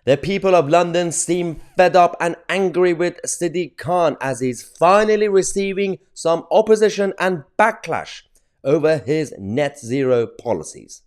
The people of London seem fed up and angry with Sadiq Khan as he's finally receiving some opposition and backlash over his net zero policies.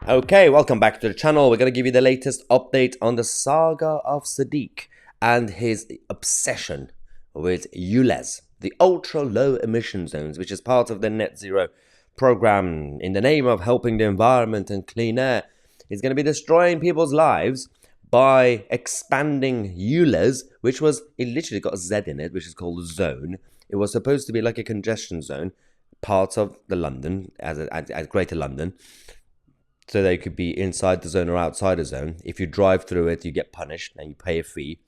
Okay, welcome back to the channel. We're going to give you the latest update on the saga of Sadiq and his obsession with ULEZ, the ultra low emission zones, which is part of the net zero program in the name of helping the environment and clean air. It's going to be destroying people's lives by expanding ULEZ, which was, it literally got a Z in it, which is called zone. It was supposed to be like a congestion zone, part of the London, as Greater London. So they could be inside the zone or outside the zone. If you drive through it, you get punished and you pay a fee.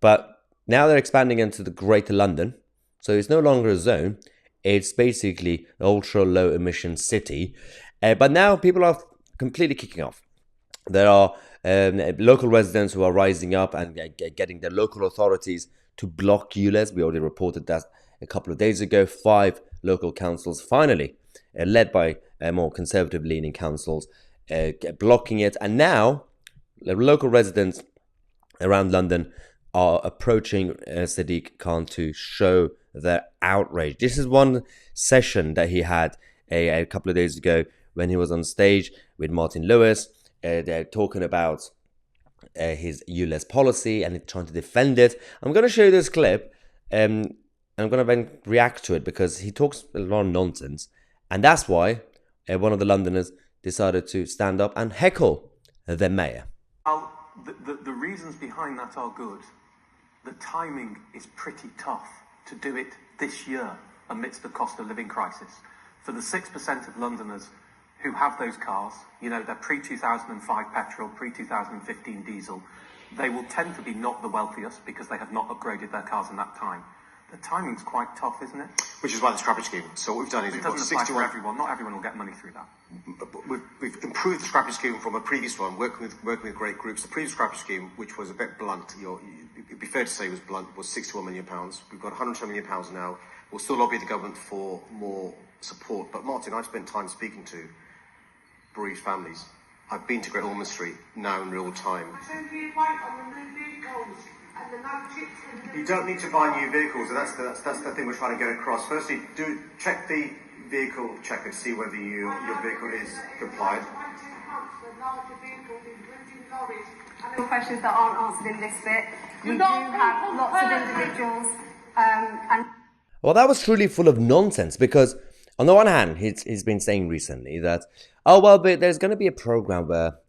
But now they're expanding into the Greater London. So it's no longer a zone. It's basically an ultra low emission city. But now people are completely kicking off. There are local residents who are rising up and getting the local authorities to block ULEZ. We already reported that a couple of days ago. 5 local councils finally, led by more conservative leaning councils, blocking it. And now the local residents around London are approaching Sadiq Khan to show their outrage. This is one session that he had a couple of days ago when he was on stage with Martin Lewis. They're talking about his ULEZ policy and trying to defend it. I'm going to show you this clip and I'm going to then react to it because he talks a lot of nonsense. And that's why one of the Londoners decided to stand up and heckle the mayor. Well, the reasons behind that are good. The timing is pretty tough to do it this year amidst the cost of living crisis. For the 6% of Londoners who have those cars, you know, they're pre-2005 petrol, pre-2015 diesel, they will tend to be not the wealthiest because they have not upgraded their cars in that time. The timing's quite toch, isn't it? Which is why the scrappage scheme. So what we've done is it doesn't apply for everyone. Not everyone will get money through that. We've improved the scrappage scheme from a previous one, working with great groups. The previous scrappage scheme, which was a bit blunt, it'd be fair to say was blunt, was £61 million. We've got £110 million now. We'll still lobby the government for more support. But Martin, I've spent time speaking to bereaved families. I've been to Great Ormond Street now in real time. You don't need to buy new vehicles, and that's the thing we're trying to get across. Firstly, do check the vehicle checker to see whether your vehicle is compliant. Questions that aren't answered in this bit. We do have lots of individuals and... Well, that was truly full of nonsense because on the one hand, he's been saying recently that, oh, well, but there's going to be a program where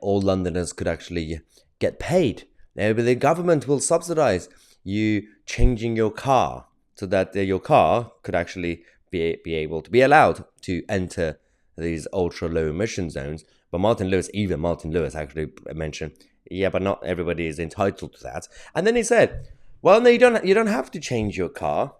all Londoners could actually get paid. But the government will subsidize you changing your car so that your car could actually be able to be allowed to enter these ultra low emission zones. But Martin Lewis actually mentioned, yeah, but not everybody is entitled to that. And then he said, well, no, you don't have to change your car.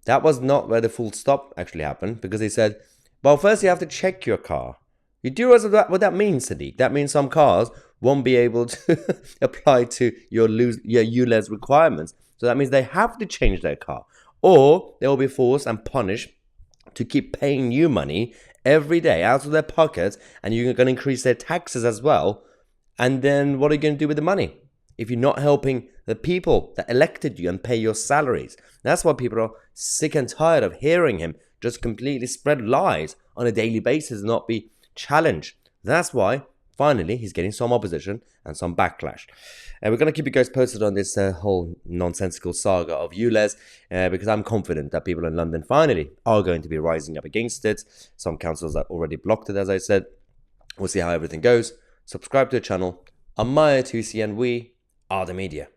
That was not where the full stop actually happened, because he said, well, first you have to check your car. You do realize what that means, Sadiq? That means some cars won't be able to apply to your ULEZ requirements. So that means they have to change their car, or they will be forced and punished to keep paying you money every day out of their pockets, and you're going to increase their taxes as well. And then what are you going to do with the money if you're not helping the people that elected you and pay your salaries? That's why people are sick and tired of hearing him just completely spread lies on a daily basis and not be challenged. That's why finally he's getting some opposition and some backlash. And we're going to keep you guys posted on this whole nonsensical saga of ULEZ because I'm confident that people in London finally are going to be rising up against it. Some councils have already blocked it, as I said. We'll see how everything goes. Subscribe to the channel. I'm Mahyar, Tousi, and we are the media.